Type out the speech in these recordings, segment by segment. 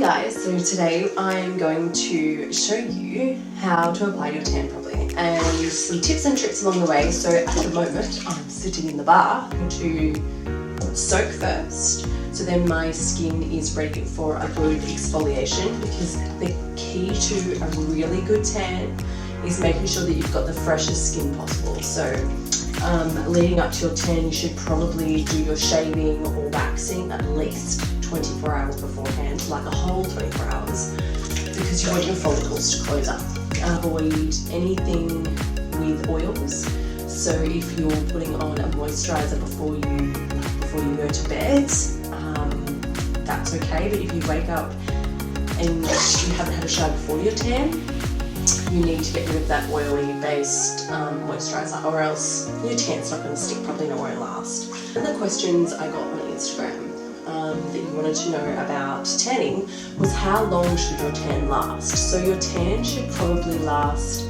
guys, so today I'm going to show you how to apply your tan properly and some tips and tricks along the way. So at the moment I'm sitting in the bath to soak first, so then my skin is ready for a good exfoliation, because the key to a really good tan is making sure that you've got the freshest skin possible. So leading up to your tan, you should probably do your shaving or waxing at least 24 hours beforehand, like a whole 24 hours, because you want your follicles to close up. Avoid anything with oils. So if you're putting on a moisturizer before you go to bed, that's okay. But if you wake up and you haven't had a shower before your tan, you need to get rid of that oily based moisturizer, or else your tan's not going to stick properly and it won't last. And the questions I got on Instagram that you wanted to know about tanning was, how long should your tan last? So your tan should probably last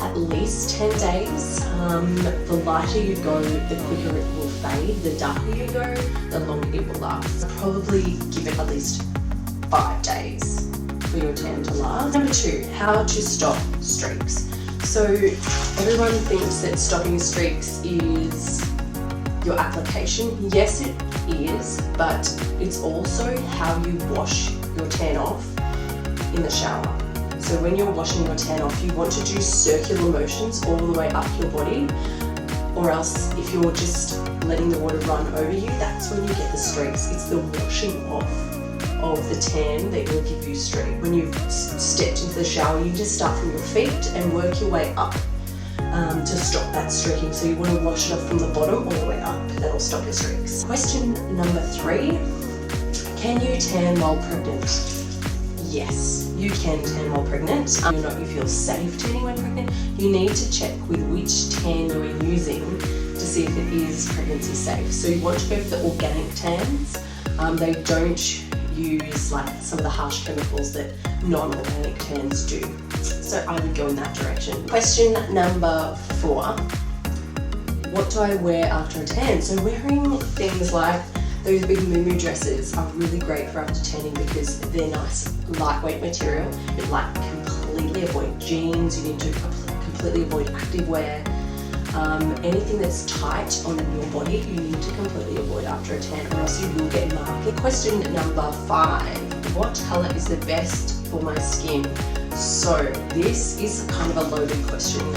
at least 10 days. The lighter you go, the quicker it will fade. The darker you go, the longer it will last. Probably give it at least 5 days for your tan to last. Number 2, how to stop streaks. So everyone thinks that stopping streaks is your application. Yes, it is, but it's also how you wash your tan off in the shower. So when you're washing your tan off, you want to do circular motions all the way up your body, or else if you're just letting the water run over you, that's when you get the streaks. It's the washing off of the tan that will give you streak. When you've stepped into the shower, you just start from your feet and work your way up to stop that streaking. So you want to wash it off from the bottom all the way up. That'll stop your streaks. Question number 3, can you tan while pregnant? Yes, you can tan while pregnant. You feel safe tanning when pregnant. You need to check with which tan you're using to see if it is pregnancy safe. So you want to go for the organic tans. They don't use like some of the harsh chemicals that non-organic tans do. So I would go in that direction. Question number 4, what do I wear after a tan? So wearing things like those big muumuu dresses are really great for after tanning, because they're nice, lightweight material. You'd like completely avoid jeans. You need to completely avoid activewear. Anything that's tight on your body, you need to completely avoid after a tan, or else you will get marked. Question number 5, what colour is the best for my skin? So this is kind of a loaded question.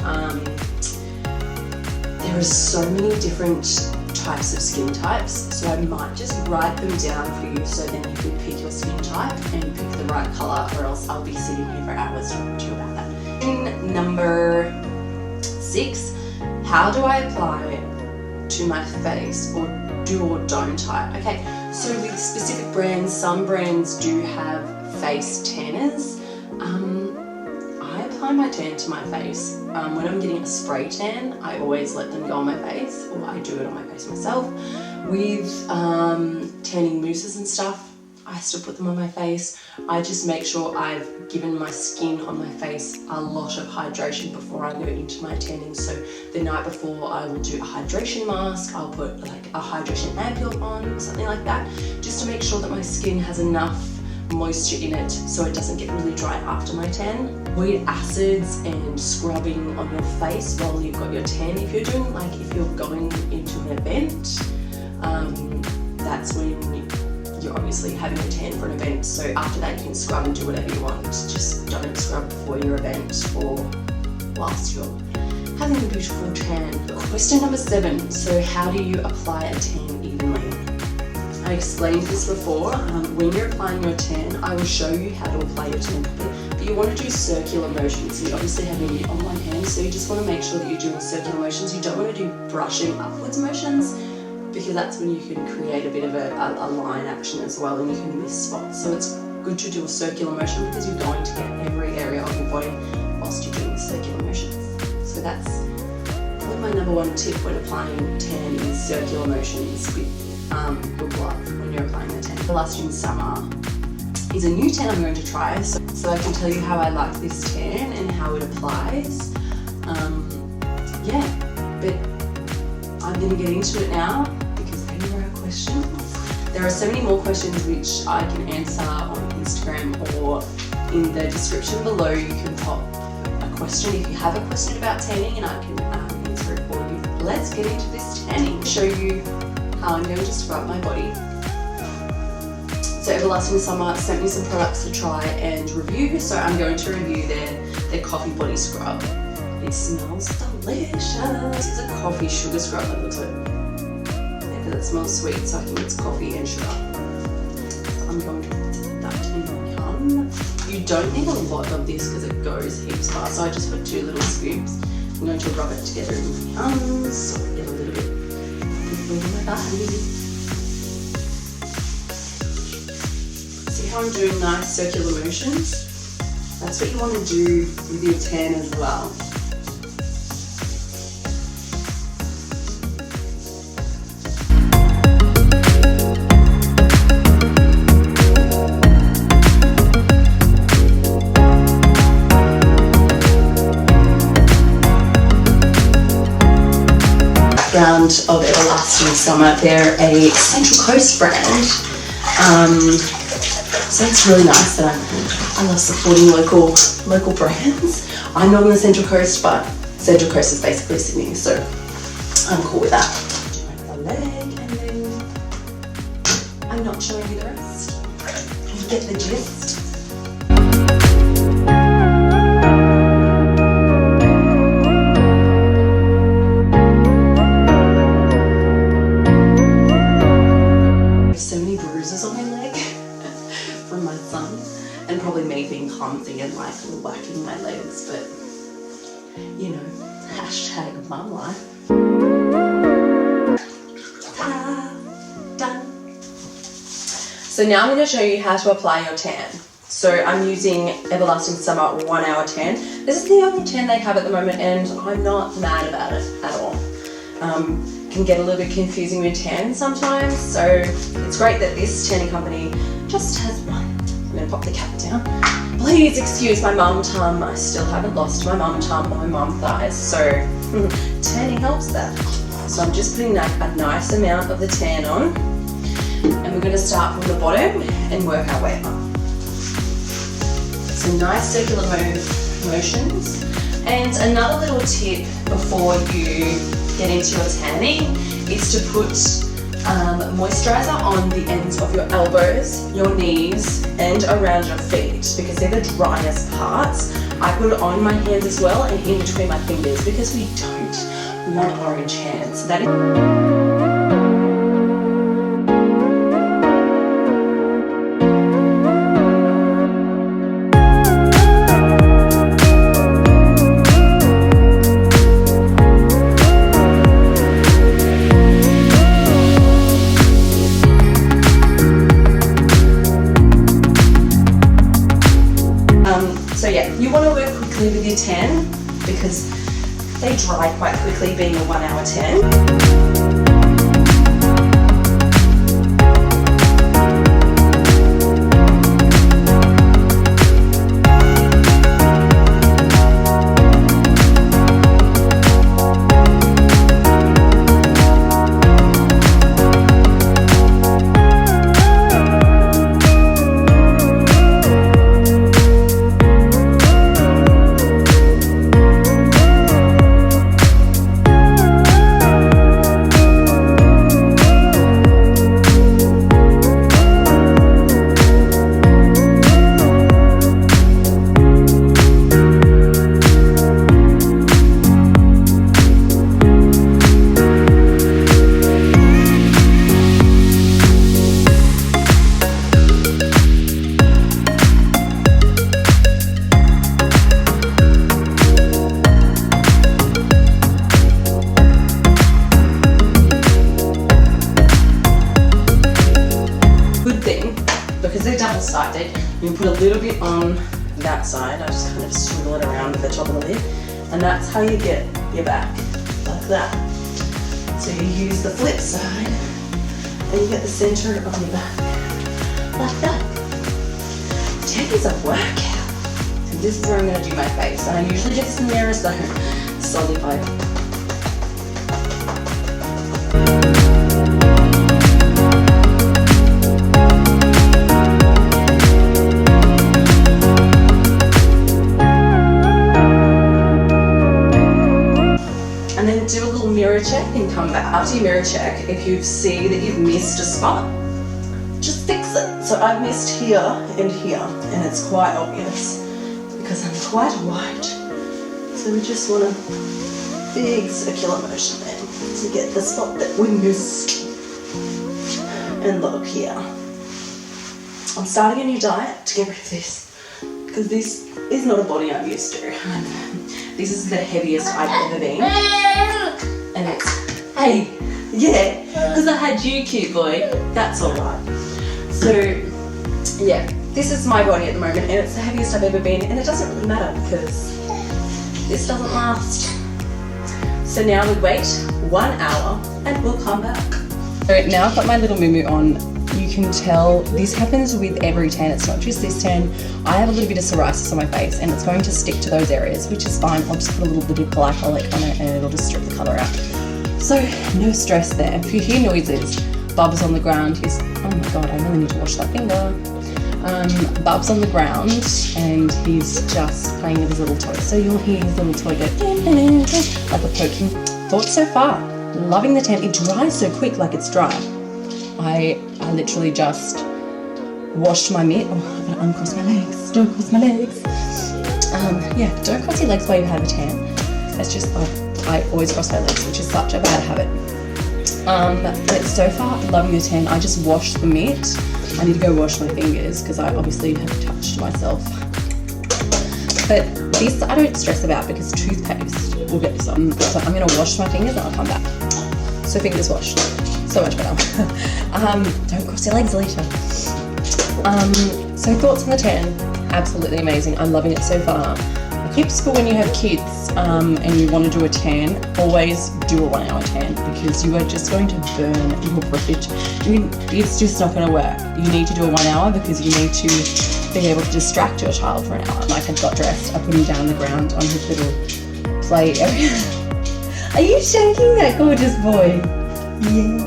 There are so many different types of skin types, so I might just write them down for you, so then you can pick your skin type and pick the right colour, or else I'll be sitting here for hours talking to you about that. Question number 6, how do I apply it to my face, or do or don't I? Okay, so with specific brands, some brands do have face tanners. I apply my tan to my face. When I'm getting a spray tan, I always let them go on my face, or I do it on my face myself. With tanning mousses and stuff, I still put them on my face. I just make sure I've given my skin on my face a lot of hydration before I go into my tanning. So the night before, I will do a hydration mask. I'll put like a hydration ampule on, or something like that, just to make sure that my skin has enough moisture in it so it doesn't get really dry after my tan. Avoid acids and scrubbing on your face while you've got your tan. If you're going into an event, that's when you're obviously having a tan for an event. So after that, you can scrub and do whatever you want. Just don't scrub before your event or whilst you're having a beautiful tan. Question number 7, so how do you apply a tan evenly? I explained this before. When you're applying your tan, I will show you how to apply your tan properly, but you want to do circular motions. So you obviously have your mitt on one hand, so you just want to make sure that you're doing circular motions. You don't want to do brushing upwards motions, because that's when you can create a bit of a line action as well, and you can miss spots. So it's good to do a circular motion, because you're going to get every area of your body whilst you're doing circular motions. So that's probably my number 1 tip when applying tan, is circular motions with your glove when you're applying the tan. The last in summer is a new tan I'm going to try, so I can tell you how I like this tan and how it applies. Yeah, but I'm going to get into it now, because there are questions There are so many more questions which I can answer on Instagram, or in the description below you can pop a question if you have a question about tanning, and I can answer it for you. Let's get into this tanning. Show you how I'm going to scrub my body. So Everlasting Summer sent me some products to try and review, so I'm going to review their coffee body scrub. It smells delicious. This is a coffee sugar scrub that looks like, yeah, because it smells sweet, so I think it's coffee and sugar. So I'm going to put that in my hand. You don't need a lot of this because it goes heaps fast, so I just put 2 little scoops. I'm going to rub it together in my hands so I get a little bit in my body. See how I'm doing nice circular motions? That's what you want to do with your tan as well. Of Everlasting Summer. They're a Central Coast brand, so it's really nice that I love supporting local brands. I'm not on the Central Coast, but Central Coast is basically Sydney, so I'm cool with that. Do my other leg, and then I'm not showing you the rest. You get the gist. And probably me being clumsy and like whacking my legs, but you know, hashtag mum life. Done. So now I'm going to show you how to apply your tan. So I'm using Everlasting Summer 1 Hour Tan. This is the only tan they have at the moment, and I'm not mad about it at all. Can get a little bit confusing with tan sometimes, so it's great that this tanning company just has one. I'm going to pop the cap down. Please excuse my mum tum. I still haven't lost my mum tum or my mum thighs, so tanning helps that. So I'm just putting like a nice amount of the tan on, and we're going to start from the bottom and work our way up. So nice circular motions. And another little tip before you get into your tanning is to put moisturizer on the ends of your elbows, your knees, and around your feet, because they're the driest parts. I put it on my hands as well and in between my fingers, because we don't want orange hands. That is so yeah, you want to work quickly with your tan because they dry quite quickly being a 1 hour tan. Because they're double-sided, you can put a little bit on that side. I just kind of swirl it around at the top of the lid, and that's how you get your back, like that. So you use the flip side, and you get the center of your back, like that. Tan is a workout. So this is where I'm going to do my face, and I usually get some mirrors though, solely by. mirror check and come back. After you mirror check, if you see that you've missed a spot, just fix it. So I've missed here and here, and it's quite obvious because I'm quite white. So we just want a big circular motion then to get the spot that we missed. And look here. I'm starting a new diet to get rid of this because this is not a body I'm used to. This is the heaviest I've ever been. And it's, hey, yeah, because I had you, cute boy. That's all right. So, yeah, this is my body at the moment, and it's the heaviest I've ever been, and it doesn't really matter because this doesn't last. So now we wait 1 hour, and we'll come back. So now I've got my little moo on. You can tell this happens with every tan. It's not just this tan. I have a little bit of psoriasis on my face, and it's going to stick to those areas, which is fine. I'll just put a little bit of glycolic on it, and it'll just strip the colour out. So no stress there. If you hear noises, Bub's on the ground. He's, oh my god, I really need to wash that finger. Bub's on the ground and he's just playing with his little toy. So you'll hear his little toy go like a poking. Thoughts so far? Loving the tan. It dries so quick, like it's dry. I literally just washed my mitt. Oh, I'm gonna uncross my legs. Don't cross my legs. Yeah, don't cross your legs while you have a tan. That's just I always cross my legs, which is such a bad habit. But so far, loving the tan. I just washed the mitt. I need to go wash my fingers because I obviously have touched myself. But this I don't stress about because toothpaste will get this on. So I'm going to wash my fingers and I'll come back. So fingers washed. So much better. Don't cross your legs, Alicia. So thoughts on the tan? Absolutely amazing. I'm loving it so far. Tips for when you have kids and you want to do a tan, always do a 1 hour tan because you are just going to burn your footage. It's just not going to work. You need to do a 1 hour because you need to be able to distract your child for an hour. Like I got dressed, I put him down on the ground on his little play area. Are you shaking that gorgeous boy? Yeah,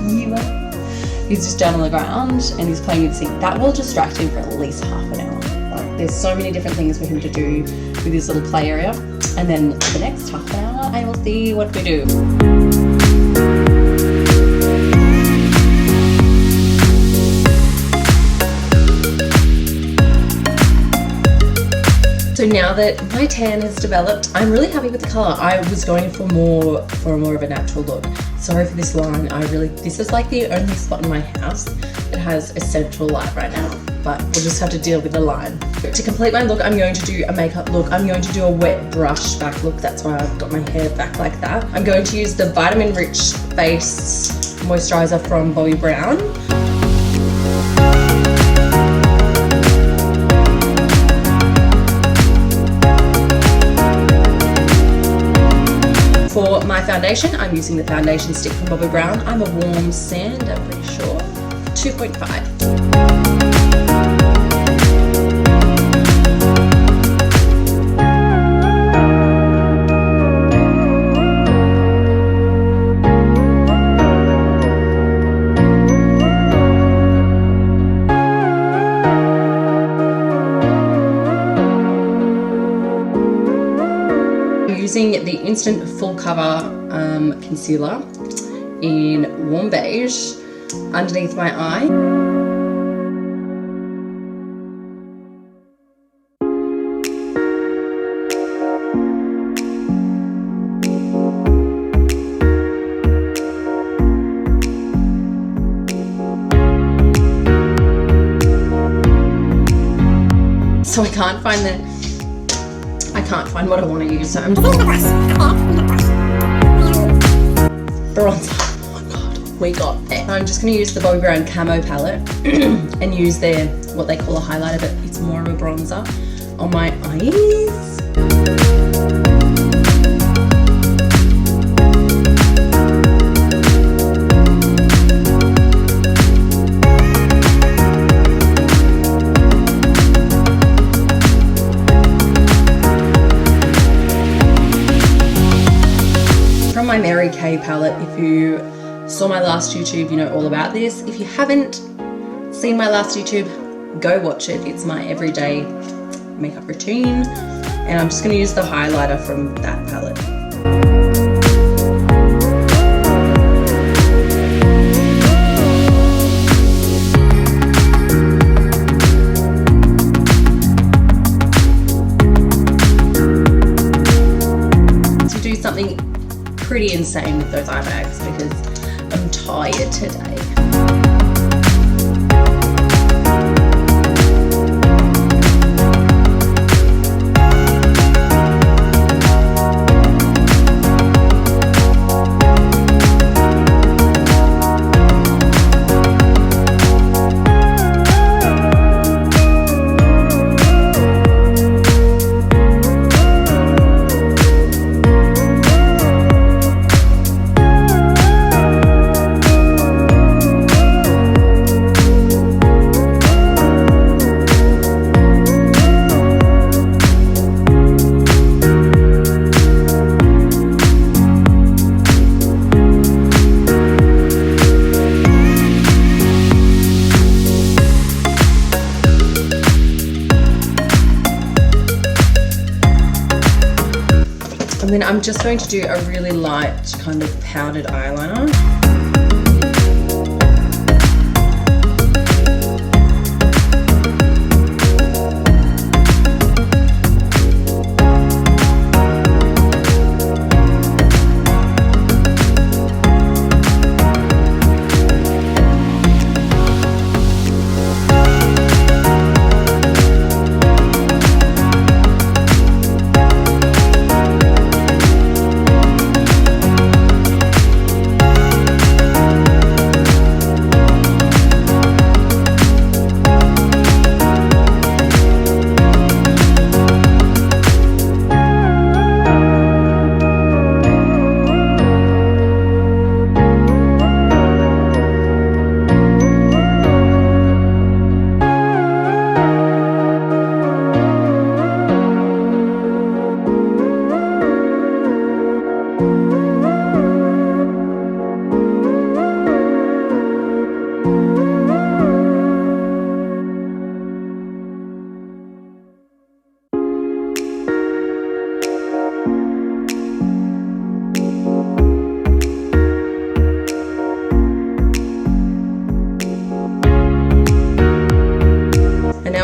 you are. He's just down on the ground and he's playing with the thing. That will distract him for at least half an hour. There's so many different things for him to do with his little play area. And then the next half an hour, I will see what we do. So now that my tan has developed, I'm really happy with the colour. I was going for more of a natural look. Sorry for this line. This is like the only spot in my house that has essential light right now. But we'll just have to deal with the line. To complete my look, I'm going to do a makeup look. I'm going to do a wet brush back look. That's why I've got my hair back like that. I'm going to use the Vitamin Rich Face Moisturiser from Bobbi Brown. For my foundation, I'm using the foundation stick from Bobbi Brown. I'm a warm sand, I'm pretty sure. 2.5. Using the Instant Full Cover concealer in warm beige underneath my eye. So I can't find what I want to use, so I'm just bronzer. Oh my god, we got there. I'm just going to use the Bobbi Brown Camo palette and use their what they call a highlighter, but it's more of a bronzer on my eyes. My Mary Kay palette. If you saw my last YouTube, you know all about this. If you haven't seen my last YouTube, go watch it. It's my everyday makeup routine, and I'm just going to use the highlighter from that palette. pretty insane with those eye bags because I'm tired today. And then I'm just going to do a really light kind of powdered eyeliner.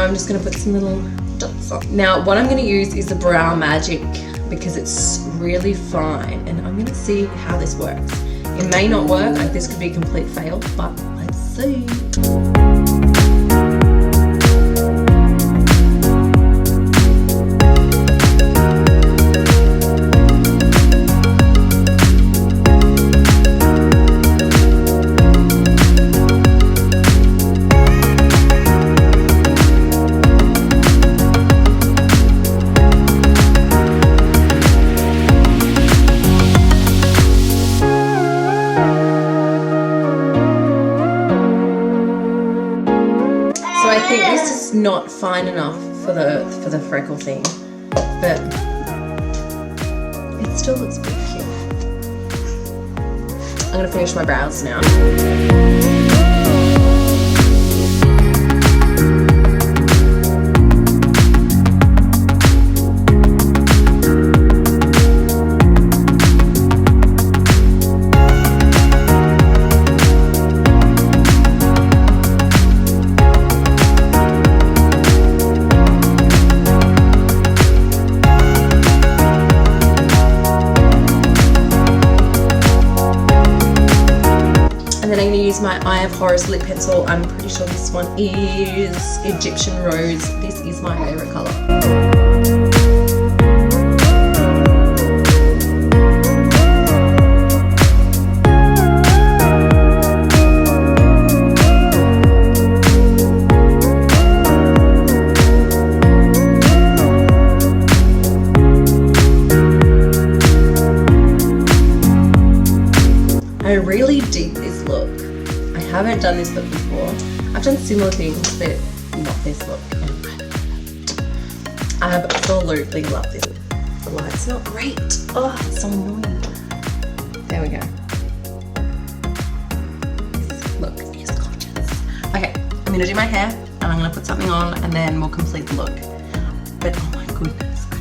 I'm just going to put some little dots on. Now what I'm going to use is the Brow Magic because it's really fine, and I'm going to see how this works. It may not work, like this could be a complete fail, but let's see. I think this is not fine enough for the freckle thing, but it still looks pretty cute. I'm gonna finish my brows now. And then I'm going to use my Eye of Horus lip pencil. I'm pretty sure this one is Egyptian Rose. This is my favourite colour. I really dig this look. I haven't done this look before. I've done similar things, but not this look. I absolutely love this. The light's not great. Oh, it's so annoying. There we go. This look is gorgeous. Okay, I'm gonna do my hair and I'm gonna put something on and then we'll complete the look. But oh my goodness, I